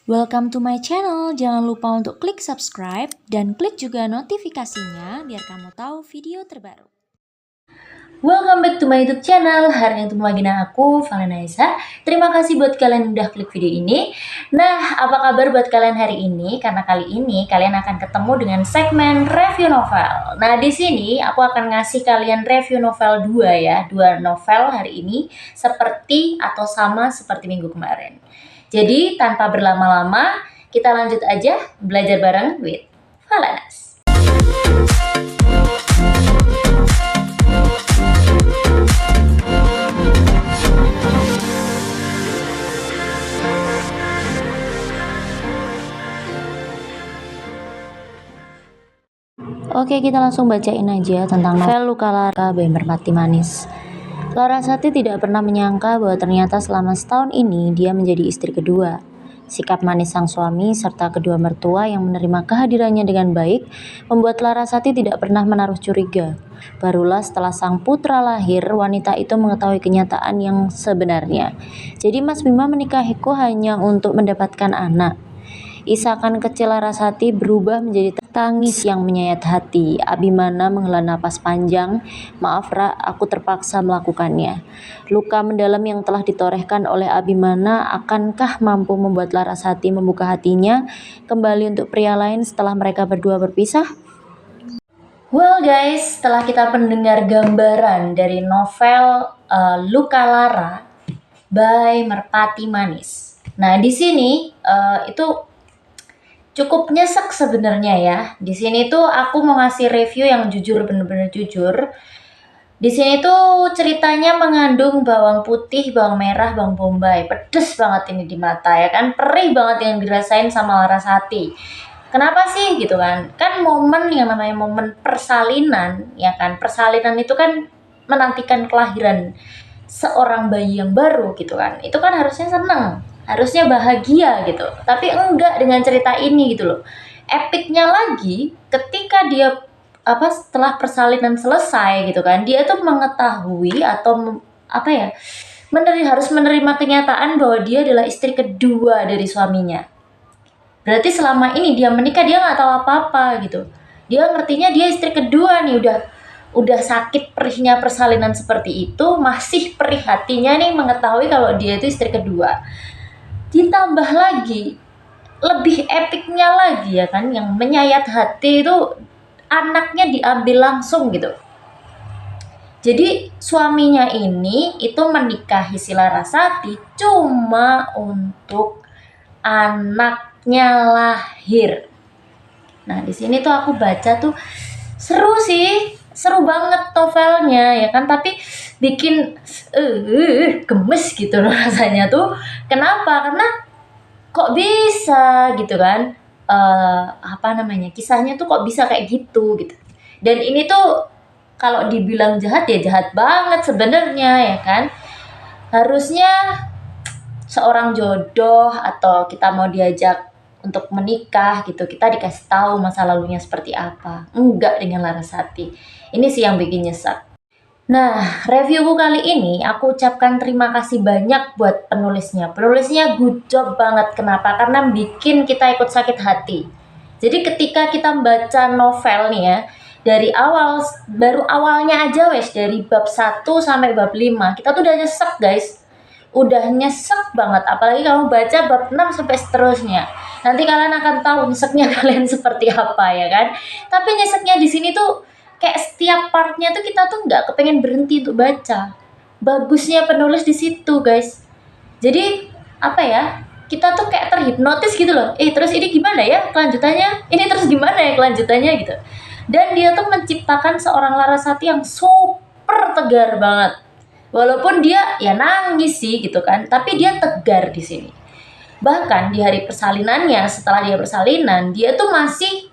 Welcome to my channel. Jangan lupa untuk klik subscribe dan klik juga notifikasinya biar kamu tahu video terbaru. Welcome back to my YouTube channel. Hari ini ketemu lagi dengan aku, Valena Isa. Terima kasih buat kalian yang udah klik video ini. Nah, apa kabar buat kalian hari ini? Karena kali ini kalian akan ketemu dengan segmen review novel. Nah, di sini aku akan ngasih kalian review novel 2 novel hari ini seperti atau sama seperti minggu kemarin. Jadi, tanpa berlama-lama, kita lanjut aja belajar bareng with Valenas. Oke, kita langsung bacain aja tentang novel Luka Lara by Merpati Manis. Larasati tidak pernah menyangka bahwa ternyata selama setahun ini dia menjadi istri kedua. Sikap manis sang suami serta kedua mertua yang menerima kehadirannya dengan baik membuat Larasati tidak pernah menaruh curiga. Barulah setelah sang putra lahir, wanita itu mengetahui kenyataan yang sebenarnya. Jadi Mas Bima menikahiku hanya untuk mendapatkan anak. Isakan kecil Larasati berubah menjadi tangis yang menyayat hati. Abimana menghela napas panjang. Maaf Ra, aku terpaksa melakukannya. Luka mendalam yang telah ditorehkan oleh Abimana akankah mampu membuat Larasati membuka hatinya kembali untuk pria lain setelah mereka berdua berpisah? Well guys, setelah kita mendengar gambaran dari novel Luka Lara by Merpati Manis. Nah, di sini itu cukup nyesek sebenarnya ya. Di sini tuh aku mau ngasih review yang jujur, bener-bener jujur. Di sini tuh ceritanya mengandung bawang putih, bawang merah, bawang bombay. Pedes banget ini di mata ya kan, perih banget yang dirasain sama Larasati. Kenapa sih gitu kan? Kan momen yang namanya momen persalinan, ya kan? Persalinan itu kan menantikan kelahiran seorang bayi yang baru gitu kan. Itu kan harusnya seneng, harusnya bahagia gitu. Tapi enggak dengan cerita ini gitu loh. Epicnya lagi ketika dia setelah persalinan selesai gitu kan, dia tuh mengetahui atau harus menerima kenyataan bahwa dia adalah istri kedua dari suaminya. Berarti selama ini dia menikah dia nggak tahu apa-apa gitu. Dia ngertinya dia istri kedua nih, udah sakit perihnya persalinan seperti itu, masih perih hatinya nih mengetahui kalau dia itu istri kedua. Ditambah lagi lebih epicnya lagi ya kan, yang menyayat hati itu anaknya diambil langsung gitu. Jadi suaminya ini itu menikahi si Larasati cuma untuk anaknya lahir. Nah, di sini tuh aku baca tuh seru sih, seru banget novelnya ya kan, tapi bikin gemes gitu loh rasanya tuh. Kenapa? Karena kok bisa gitu kan, kisahnya tuh kok bisa kayak gitu. Dan ini tuh kalau dibilang jahat ya jahat banget sebenarnya ya kan. Harusnya seorang jodoh atau kita mau diajak untuk menikah gitu, kita dikasih tahu masa lalunya seperti apa. Enggak dengan Larasati. Ini sih yang bikin nyesek. Nah, reviewku kali ini aku ucapkan terima kasih banyak buat penulisnya. Penulisnya good job banget. Kenapa? Karena bikin kita ikut sakit hati. Jadi ketika kita membaca novel nih ya, dari awal, baru awalnya aja wes, dari bab 1 sampai bab 5, kita tuh udah nyesek guys. Udah nyesek banget, apalagi kamu baca bab 6 sampai seterusnya. Nanti kalian akan tahu nyeseknya kalian seperti apa ya kan. Tapi nyeseknya di sini tuh kayak setiap partnya tuh kita tuh nggak kepengen berhenti untuk baca. Bagusnya penulis di situ guys. Jadi kita tuh kayak terhipnotis gitu loh. Terus ini gimana ya kelanjutannya? Ini terus gimana ya kelanjutannya gitu. Dan dia tuh menciptakan seorang Larasati yang super tegar banget. Walaupun dia ya nangis sih gitu kan, tapi dia tegar di sini. Bahkan di hari persalinannya, setelah dia persalinan, dia tuh masih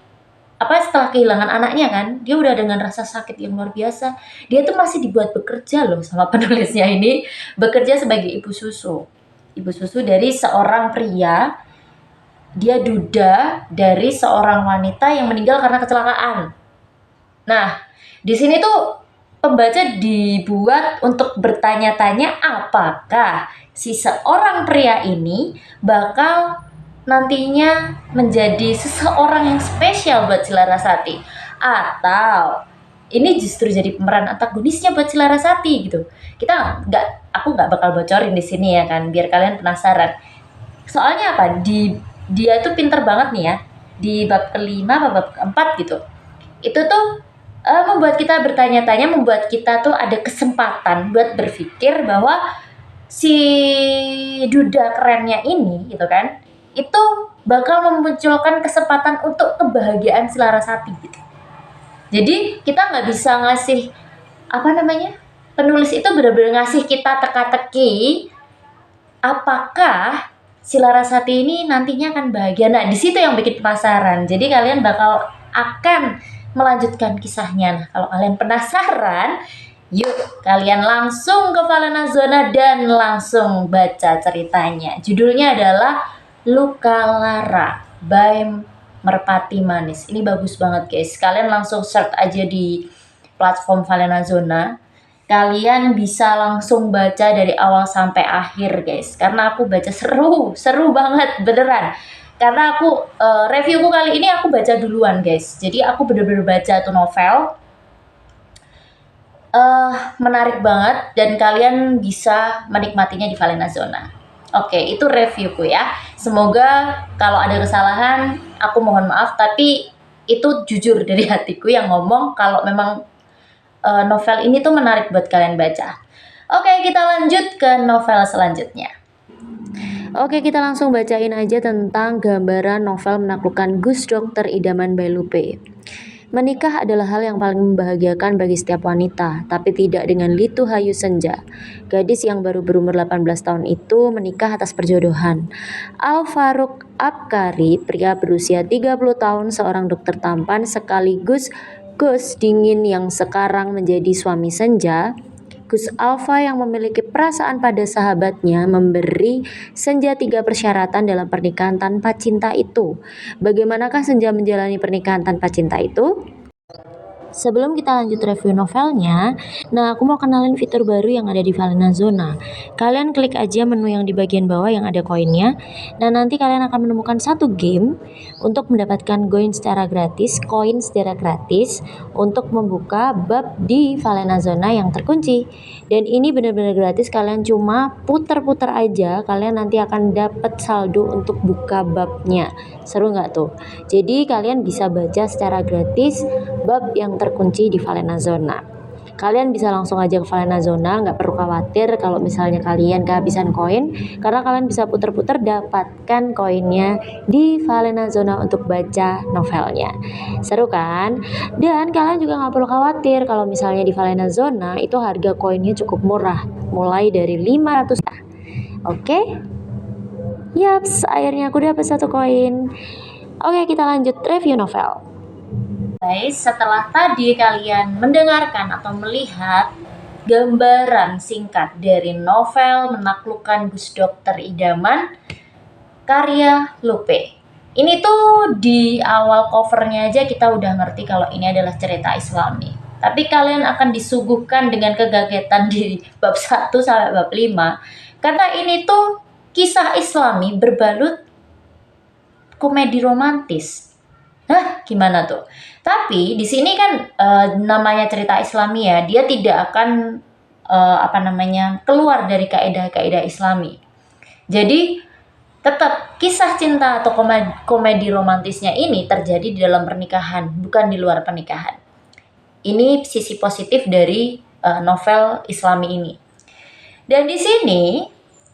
setelah kehilangan anaknya kan, dia udah dengan rasa sakit yang luar biasa. Dia tuh masih dibuat bekerja loh sama penulisnya ini, bekerja sebagai ibu susu. Ibu susu dari seorang pria. Dia duda dari seorang wanita yang meninggal karena kecelakaan. Nah, di sini tuh pembaca dibuat untuk bertanya-tanya apakah si seorang pria ini bakal nantinya menjadi seseorang yang spesial buat si Larasati, atau ini justru jadi pemeran antagonisnya buat si Larasati gitu. Aku nggak bakal bocorin di sini ya kan, biar kalian penasaran. Soalnya apa? Dia tuh pinter banget nih ya di bab kelima atau bab keempat gitu. Itu tuh membuat kita bertanya-tanya, membuat kita tuh ada kesempatan buat berpikir bahwa si duda kerennya ini gitu kan, itu bakal memunculkan kesempatan untuk kebahagiaan si Larasati gitu. Jadi kita nggak bisa ngasih penulis itu benar-benar ngasih kita teka-teki apakah si Larasati ini nantinya akan bahagia. Nah, di situ yang bikin penasaran. Jadi kalian bakal akan melanjutkan kisahnya. Nah, kalau kalian penasaran, yuk kalian langsung ke Falena Zona dan langsung baca ceritanya. Judulnya adalah Luka Lara by Merpati Manis. Ini bagus banget guys. Kalian langsung search aja di platform Falena Zona. Kalian bisa langsung baca dari awal sampai akhir guys. Karena aku baca seru banget beneran. Karena reviewku kali ini aku baca duluan guys. Jadi aku bener-bener baca tuh novel. Menarik banget dan kalian bisa menikmatinya di Falena Zona. Oke, itu reviewku ya. Semoga kalau ada kesalahan, aku mohon maaf. Tapi itu jujur dari hatiku yang ngomong kalau memang novel ini tuh menarik buat kalian baca. Oke, kita lanjut ke novel selanjutnya. Oke, kita langsung bacain aja tentang gambaran novel Menaklukkan Gus Dokter Idaman by Lupe. Menikah adalah hal yang paling membahagiakan bagi setiap wanita, tapi tidak dengan Litu Hayu Senja. Gadis yang baru berumur 18 tahun itu menikah atas perjodohan. Al Farouk Abkari, pria berusia 30 tahun, seorang dokter tampan sekaligus Gus dingin yang sekarang menjadi suami Senja. Gus Alfa yang memiliki perasaan pada sahabatnya memberi Senja 3 persyaratan dalam pernikahan tanpa cinta itu. Bagaimanakah Senja menjalani pernikahan tanpa cinta itu? Sebelum kita lanjut review novelnya, aku mau kenalin fitur baru yang ada di Falena Zona. Kalian klik aja menu yang di bagian bawah yang ada koinnya. Nah, nanti kalian akan menemukan satu game untuk mendapatkan koin secara gratis untuk membuka bab di Falena Zona yang terkunci. Dan ini benar-benar gratis, kalian cuma putar-putar aja, kalian nanti akan dapat saldo untuk buka babnya. Seru nggak tuh? Jadi kalian bisa baca secara gratis bab yang terkunci di Falena Zona. Kalian bisa langsung aja ke Falena Zona, nggak perlu khawatir kalau misalnya kalian kehabisan koin, karena kalian bisa putar-putar dapatkan koinnya di Falena Zona untuk baca novelnya. Seru kan? Dan kalian juga nggak perlu khawatir kalau misalnya di Falena Zona itu harga koinnya cukup murah, mulai dari 500. Oke? Yaps, akhirnya aku dapat satu koin. Oke, kita lanjut review novel. Guys, setelah tadi kalian mendengarkan atau melihat gambaran singkat dari novel Menaklukkan Gus Dokter Idaman karya Lupe. Ini tuh di awal covernya aja kita udah ngerti kalau ini adalah cerita Islami. Tapi kalian akan disuguhkan dengan kegagetan di bab 1 sampai bab 5 karena ini tuh kisah Islami berbalut komedi romantis. Hah, gimana tuh? Tapi di sini kan namanya cerita Islami ya, dia tidak akan keluar dari kaidah-kaidah Islami. Jadi tetap kisah cinta atau komedi romantisnya ini terjadi di dalam pernikahan, bukan di luar pernikahan. Ini sisi positif dari novel Islami ini. Dan di sini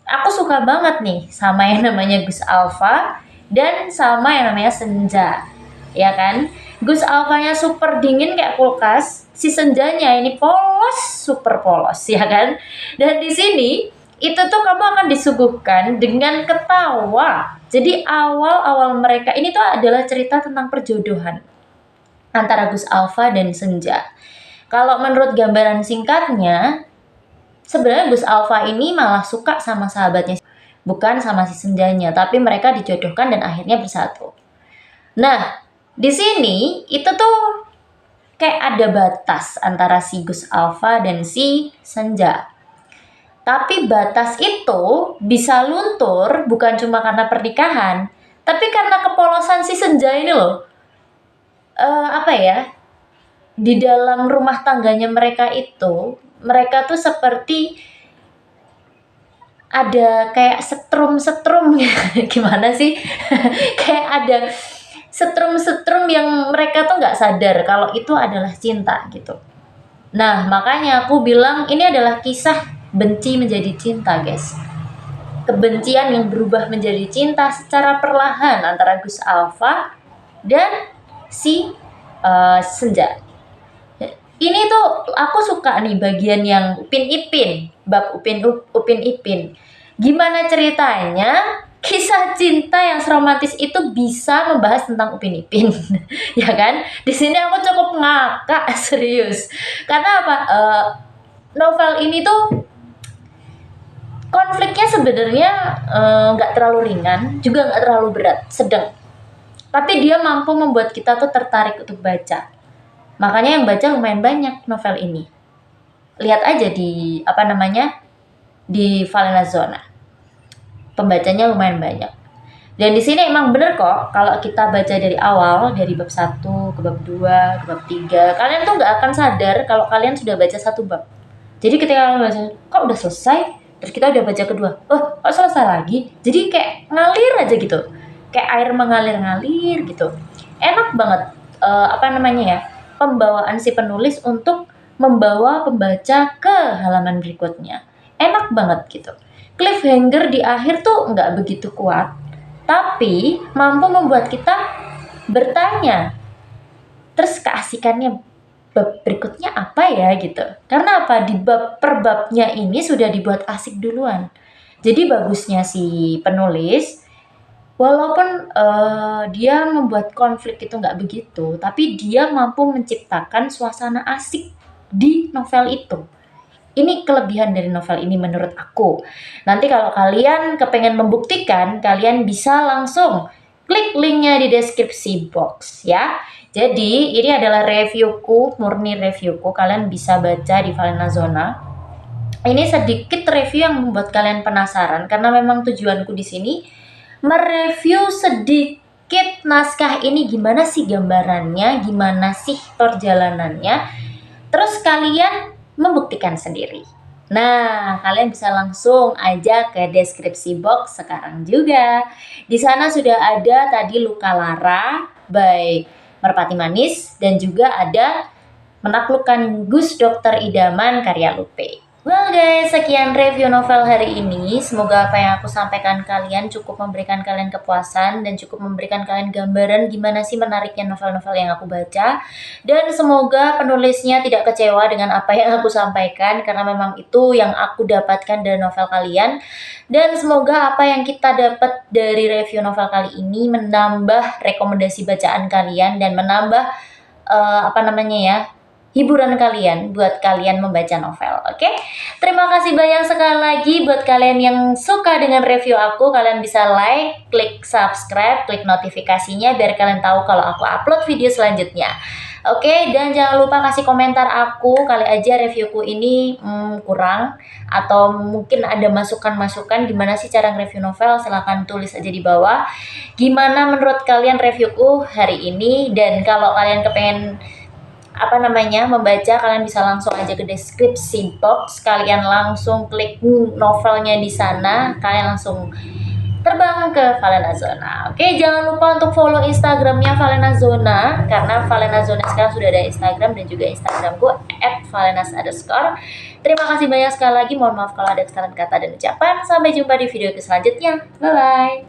aku suka banget nih sama yang namanya Gus Alfa dan sama yang namanya Senja, ya kan? Gus Alfanya super dingin kayak kulkas, si Senjanya ini polos, super polos, ya kan? Dan di sini itu tuh kamu akan disuguhkan dengan ketawa. Jadi awal-awal mereka ini tuh adalah cerita tentang perjodohan antara Gus Alfa dan Senja. Kalau menurut gambaran singkatnya, sebenarnya Gus Alfa ini malah suka sama sahabatnya, bukan sama si Senjanya, tapi mereka dijodohkan dan akhirnya bersatu. Nah, di sini itu tuh kayak ada batas antara si Gus Alfa dan si Senja. Tapi batas itu bisa luntur bukan cuma karena pernikahan, Tapi karena kepolosan si Senja ini loh, apa ya, di dalam rumah tangganya mereka itu, mereka tuh seperti ada kayak setrum-setrum gimana sih? Kayak ada setrum-setrum yang mereka tuh nggak sadar kalau itu adalah cinta gitu. Nah, makanya aku bilang ini adalah kisah benci menjadi cinta, guys. Kebencian yang berubah menjadi cinta secara perlahan antara Gus Alfa dan si Senja. Ini tuh aku suka nih bagian yang Upin Ipin, bab Upin Ipin. Gimana ceritanya kisah cinta yang seromantis itu bisa membahas tentang Upin Ipin, ya kan? Di sini aku cukup ngakak serius. Karena apa? Novel ini tuh konfliknya sebenarnya nggak terlalu ringan, juga nggak terlalu berat, sedang. Tapi dia mampu membuat kita tuh tertarik untuk baca. Makanya yang baca lumayan banyak novel ini. Lihat aja di di Falena Zona. Pembacanya lumayan banyak. Dan di sini emang bener kok kalau kita baca dari awal, dari bab 1 ke bab 2 ke bab 3, kalian tuh nggak akan sadar kalau kalian sudah baca satu bab. Jadi ketika kalian baca, kok udah selesai? Terus kita udah baca kedua, oh kok selesai lagi? Jadi kayak ngalir aja gitu. Kayak air mengalir-ngalir gitu. Enak banget pembawaan si penulis untuk membawa pembaca ke halaman berikutnya. Enak banget gitu. Cliffhanger di akhir tuh nggak begitu kuat, tapi mampu membuat kita bertanya, terus keasikannya bab berikutnya apa ya gitu. Karena apa? Di bab per babnya ini sudah dibuat asik duluan. Jadi bagusnya si penulis, walaupun dia membuat konflik itu nggak begitu, tapi dia mampu menciptakan suasana asik di novel itu. Ini kelebihan dari novel ini menurut aku. Nanti kalau kalian kepengen membuktikan, kalian bisa langsung klik linknya di deskripsi box ya. Jadi ini adalah reviewku, murni reviewku. Kalian bisa baca di Falena Zona. Ini sedikit review yang membuat kalian penasaran karena memang tujuanku di sini mereview sedikit naskah ini, gimana sih gambarannya, gimana sih perjalanannya, terus kalian membuktikan sendiri. Nah, kalian bisa langsung aja ke deskripsi box sekarang juga. Di sana sudah ada tadi Luka Lara by Merpati Manis dan juga ada Menaklukkan Gus Dokter Idaman karya Lupe. Well guys, sekian review novel hari ini. Semoga apa yang aku sampaikan kalian cukup memberikan kalian kepuasan dan cukup memberikan kalian gambaran gimana sih menariknya novel-novel yang aku baca. Dan semoga penulisnya tidak kecewa dengan apa yang aku sampaikan karena memang itu yang aku dapatkan dari novel kalian. Dan semoga apa yang kita dapat dari review novel kali ini menambah rekomendasi bacaan kalian dan menambah hiburan kalian buat kalian membaca novel. Oke? Terima kasih banyak sekali lagi buat kalian yang suka dengan review aku. Kalian bisa like, klik subscribe, klik notifikasinya biar kalian tahu kalau aku upload video selanjutnya. Oke, dan jangan lupa kasih komentar aku kali aja reviewku ini kurang atau mungkin ada masukan-masukan gimana sih cara nge-review novel, silahkan tulis aja di bawah. Gimana menurut kalian reviewku hari ini, dan kalau kalian kepengen membaca, kalian bisa langsung aja ke deskripsi box, kalian langsung klik novelnya di sana, kalian langsung terbang ke Falena Zona. Oke, jangan lupa untuk follow Instagramnya Falena Zona karena Falena Zona sekarang sudah ada Instagram dan juga Instagramku @falenas_. Terima kasih banyak sekali lagi, mohon maaf kalau ada kesalahan kata dan ucapan. Sampai jumpa di video selanjutnya, bye bye.